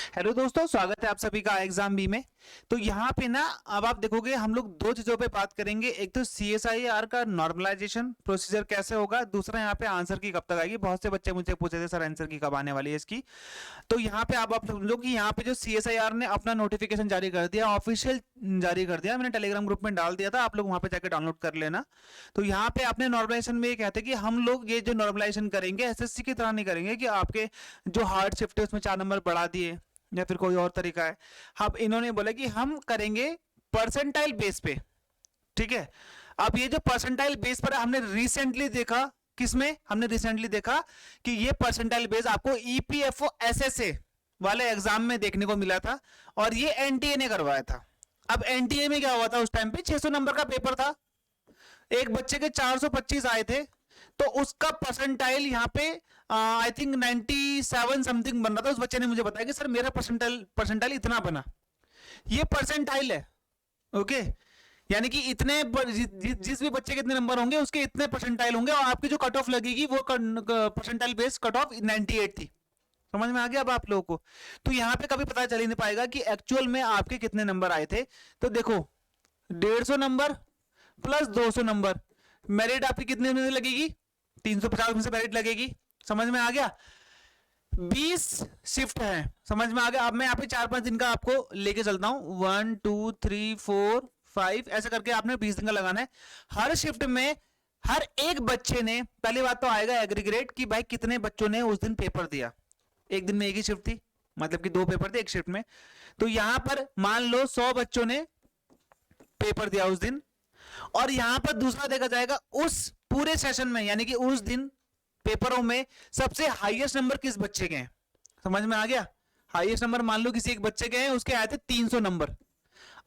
Hello दोस्तों, स्वागत है आप सभी का एग्जाम बी में। तो यहाँ पे ना अब आप देखोगे हम लोग दो चीजों पे बात करेंगे। एक तो सीएसआईआर का नॉर्मलाइजेशन प्रोसीजर कैसे होगा, दूसरा यहाँ पे आंसर की कब तक आएगी। बहुत से बच्चे मुझे पूछे थे सर आंसर की कब आने वाली है इसकी। तो यहाँ पे अब आप समझो कि यहाँ पे जो सीएसआईआर ने अपना नोटिफिकेशन जारी कर दिया, ऑफिशियल जारी कर दिया, मैंने टेलीग्राम ग्रुप में डाल दिया था, आप लोग वहां पे जाकर डाउनलोड कर लेना। तो यहाँ पे आपने नॉर्मलाइजेशन में ये कहते हैं कि हम लोग ये जो नॉर्मलाइजेशन करेंगे एसएससी की तरह नहीं करेंगे कि आपके जो हार्ड शिफ्ट है उसमें 4 नंबर बढ़ा दिए या फिर कोई और तरीका है। अब इन्होंने बोला कि हम करेंगे परसेंटाइल बेस पे। ठीक है, अब ये जो परसेंटाइल बेस पर हमने रिसेंटली देखा, किसमें हमने रिसेंटली देखा कि ये परसेंटाइल बेस आपको ईपीएफओ एसएसए वाले एग्जाम में देखने को मिला था और ये एनटीए ने करवाया था। अब एनटीए में क्या हुआ था, उस टाइम पे 600 नंबर का पेपर था, एक बच्चे के 425 आए थे, तो उसका परसेंटाइल यहाँ पे आई थिंक 97 समथिंग बन रहा था। उस बच्चे ने मुझे बताया कि सर मेरा परसेंटाइल इतना बना। ये परसेंटाइल है, ओके। यानी कि इतने जिस भी बच्चे के इतने नंबर होंगे उसके इतने परसेंटाइल होंगे और आपकी जो कट ऑफ लगेगी वो परसेंटाइल बेस्ड कट ऑफ 98 थी। समझ में आ गया अब आप लोगों को। तो यहाँ पे कभी पता चल ही नहीं पाएगा कि एक्चुअल में आपके कितने नंबर आए थे। तो देखो 150 नंबर प्लस 200 नंबर, मेरिट आपकी कितने में लगेगी, 350 में से मेरिट लगेगी। समझ में आ गया। 20 शिफ्ट है, समझ में आ गया। अब मैं यहाँ पे 4-5 दिन का आपको लेके चलता हूँ, 1 2 3 4 5 ऐसे करके आपने 20 दिन का लगाना है। हर शिफ्ट में हर एक बच्चे ने, पहली बात तो आएगा एग्रीगेट कि भाई कितने बच्चों ने उस दिन पेपर दिया। एक दिन में एक ही शिफ्ट थी, मतलब कि 2 पेपर थे एक शिफ्ट में। तो यहां पर मान लो 100 बच्चों ने पेपर दिया उस दिन, और यहां पर दूसरा देखा जाएगा उस पूरे सेशन में, यानी कि उस दिन पेपरों में सबसे हाईएस्ट नंबर किस बच्चे के हैं। समझ में आ गया। हाईएस्ट नंबर मान लो किसी एक बच्चे के हैं, उसके आए थे 300 नंबर।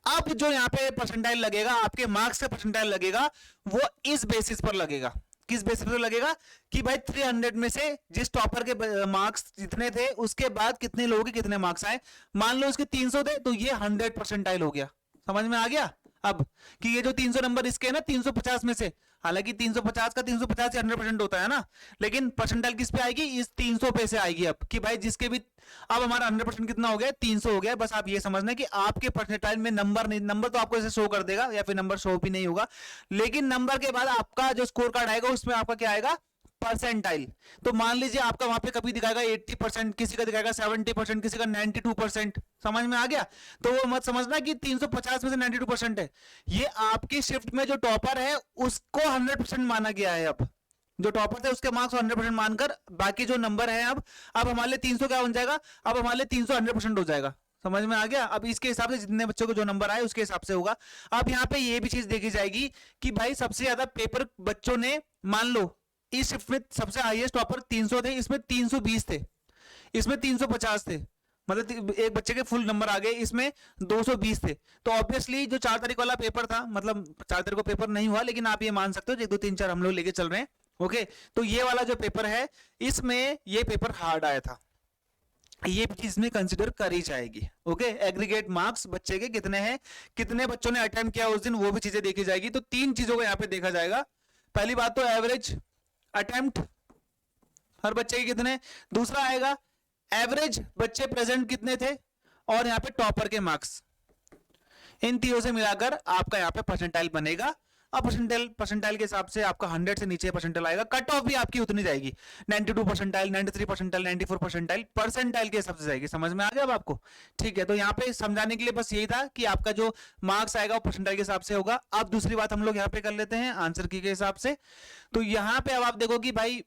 अब जो यहाँ पे परसेंटाइल लगेगा, आपके मार्क्स का परसेंटाइल लगेगा, वो इस बेसिस पर लगेगा। किस बेसिस पर लगेगा कि भाई 300 में से जिस टॉपर के मार्क्स जितने थे उसके बाद कितने लोगों के कितने मार्क्स आए। मान लो इसके 300 थे तो ये 100 परसेंटाइल हो गया। समझ में आ गया अब कि ये जो 300 नंबर इसके है ना 350 में से, हालांकि 350 का 350 से 100% होता है ना, लेकिन परसेंटाइल किस पे आएगी, इस 300 पे से आएगी। अब कि भाई जिसके भी, अब हमारा 100% कितना हो गया, 300 हो गया। बस आप ये समझना कि आपके परसेंटाइल में नंबर नहीं, नंबर तो आपको ऐसे शो कर देगा या फिर नंबर शो भी नहीं होगा, लेकिन नंबर के बाद आपका जो स्कोर कार्ड आएगा उसमें आपका क्या आएगा, परसेंटाइल। तो मान लीजिए आपका वहां पे कभी दिखाएगा 80%, किसी का दिखाएगा 70%, किसी का 92%। समझ में आ गया। तो वो मत समझना कि 350 में से 92% है, ये आपकी शिफ्ट में जो टॉपर है उसको 100% माना गया है। अब जो टॉपर थे उसके मार्क्स 100% मानकर बाकी जो नंबर है अब हमारे लिए 300 क्या बन जाएगा, अब हमारे लिए 300 100% हो जाएगा। समझ में आ गया। अब इसके हिसाब से जितने बच्चों को जो नंबर आए उसके हिसाब से होगा। अब यहाँ पे ये भी चीज देखी जाएगी कि भाई सबसे ज्यादा पेपर बच्चों ने, मान लो इस शिफ्ट में सबसे हाईएस्ट टॉपर 300 थे, इसमें 320 थे, इसमें 350 थे, मतलब एक बच्चे के फुल नंबर आ गए, इसमें 220 थे। तो ऑब्वियसली जो 4 तारीख वाला पेपर था, मतलब 4 तारीख को पेपर नहीं हुआ, लेकिन आप ये मान सकते हो 1 2 3 4 हम लोग लेके चल रहे हैं। ओके, तो ये वाला जो पेपर है इसमें ये पेपर हार्ड आया था, ये चीज में कंसिडर करी जाएगी। ओके, एग्रीगेट मार्क्स बच्चे के कितने हैं, कितने बच्चों ने अटेम्प्ट किया उस दिन, वो भी चीजें देखी जाएगी। तो 3 चीजों को यहाँ पे देखा जाएगा। पहली बात तो एवरेज अटेम्प्ट हर बच्चे के कितने, दूसरा आएगा एवरेज बच्चे प्रेजेंट कितने थे, और यहाँ पे टॉपर के मार्क्स। इन तीनों से मिलाकर आपका यहाँ पे परसेंटाइल बनेगा। अब परसेंटाइल के हिसाब से आपका 100 से नीचे परसेंटाइल आएगा। कट ऑफ भी आपकी उतनी जाएगी, 92 परसेंटाइल, 93 परसेंटाइल, 94 परसेंटाइल, परसेंटाइल के हिसाब से जाएगी। समझ में आ गया अब आपको। ठीक है, तो यहाँ पे समझाने के लिए बस यही था कि आपका जो मार्क्स आएगा वो परसेंटाइल के हिसाब से होगा। अब दूसरी बात हम लोग यहाँ पे कर लेते हैं आंसर की के हिसाब से। तो यहाँ पे अब आप देखो कि भाई,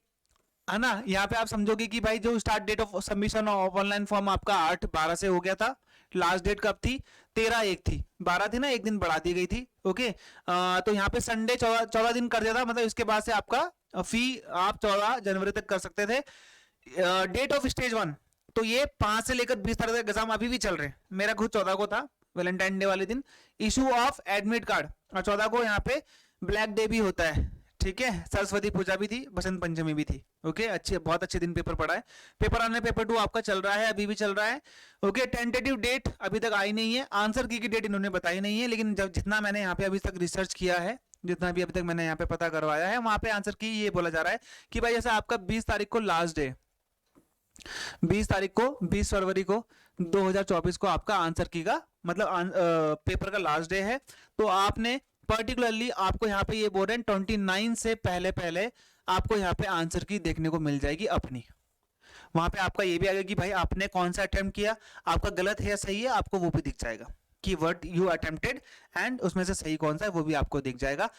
है ना, यहाँ पे आप समझोगे कि भाई जो start date of submission of online form आपका 8/12 से हो गया था। लास्ट डेट कब थी, 13/1 थी, 12 थी ना, एक दिन बढ़ा दी गई थी। ओके, तो यहाँ पे संडे 14 दिन कर दिया था, मतलब इसके बाद से आपका फी आप 14 जनवरी तक कर सकते थे। डेट ऑफ स्टेज 1, तो ये 5 से लेकर 20 तारीख तक एग्जाम अभी भी चल रहे हैं। मेरा खुद 14 को था, वैलेंटाइन डे वाले दिन इशू ऑफ एडमिट कार्ड, और 14 को यहाँ पे ब्लैक डे भी होता है। ठीक है, सरस्वती पूजा भी थी, बसंत पंचमी भी थी। ओके, अच्छे, बहुत अच्छे दिन पेपर पड़ा है। पेपर आने पेपर 2 आपका चल रहा है, अभी भी चल रहा है। ओके, टेंटेटिव डेट अभी तक आई नहीं है, आंसर की डेट इन्होंने बताई नहीं है, लेकिन जब जितना मैंने यहाँ पे अभी तक रिसर्च किया है, जितना भी अभी तक मैंने यहाँ पे पता करवाया है, वहां पे आंसर की ये बोला जा रहा है कि भाई जैसे आपका 20 तारीख को लास्ट डे, 20 तारीख को, 20 फरवरी को 2024 को आपका आंसर की का मतलब पेपर का लास्ट डे है। तो आपने पर्टिकुलरली आपको यहाँ पे ये बोल रहे हैं 29 से पहले पहले आपको यहाँ पे आंसर की देखने को मिल जाएगी अपनी। वहां पे आपका ये भी आएगा कि भाई आपने कौन सा अटेम्प्ट किया, आपका गलत है या सही है, आपको वो भी दिख जाएगा कि व्हाट यू अटेम्प्टेड, एंड उसमें से सही कौन सा है वो भी आपको दिख जाएगा।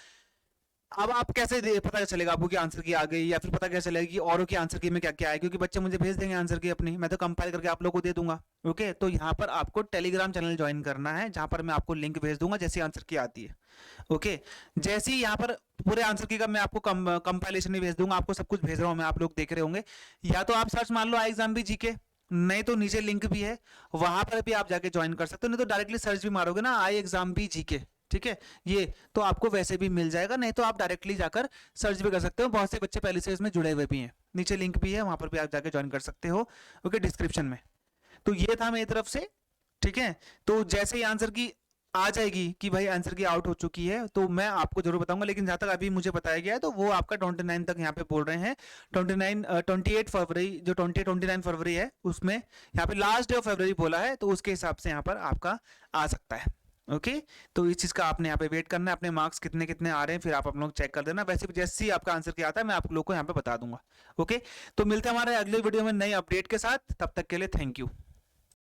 अब आप कैसे पता चलेगा आपको कि आंसर की आ गई, या फिर पता कैसे चलेगा कि औरों की आंसर की में क्या क्या है, क्योंकि बच्चे मुझे भेज देंगे आंसर की अपनी, मैं तो कंपाइल करके आप लोगों को दे दूंगा। ओके, तो यहाँ पर आपको टेलीग्राम चैनल ज्वाइन करना है, जहां पर मैं आपको लिंक भेज दूंगा जैसी आंसर की आती है। ओके, जैसे ही यहाँ पर पूरे आंसर की का मैं आपको कंपाइलेशन भी भेज दूंगा, आपको सब कुछ भेज रहा हूँ मैं, आप लोग देख रहे होंगे। या तो आप सर्च मान लो आई एग्जाम भी जीके, नहीं तो नीचे लिंक भी है, वहां पर भी आप जाके ज्वाइन कर सकते हो, नहीं तो डायरेक्टली सर्च भी मारोगे ना आई एग्जाम भी जीके, ठीक है, ये तो आपको वैसे भी मिल जाएगा, नहीं तो आप डायरेक्टली जाकर सर्च भी कर सकते हो। बहुत से बच्चे पहले से इसमें जुड़े हुए भी हैं, नीचे लिंक भी है, वहां पर भी आप जाके ज्वाइन कर सकते हो। ओके, डिस्क्रिप्शन में। तो ये था मेरी तरफ से, ठीक है। तो जैसे ही आंसर की आ जाएगी कि भाई आंसर की आउट हो चुकी है, तो मैं आपको जरूर बताऊंगा, लेकिन जहां तक अभी मुझे बताया गया है तो वो आपका 29 तक यहाँ पे बोल रहे हैं। 28 फरवरी, जो 29 फरवरी है उसमें यहाँ पे लास्ट डे ऑफ फरवरी बोला है, तो उसके हिसाब से यहाँ पर आपका आ सकता है। ओके, तो इस चीज का आपने यहाँ पे वेट करना है, अपने मार्क्स कितने कितने आ रहे हैं फिर आप लोग चेक कर देना। वैसे भी जैसे ही आपका आंसर क्या आता है मैं आप लोग को यहाँ पे बता दूंगा। ओके, तो मिलते हैं हमारे अगले वीडियो में नई अपडेट के साथ, तब तक के लिए थैंक यू।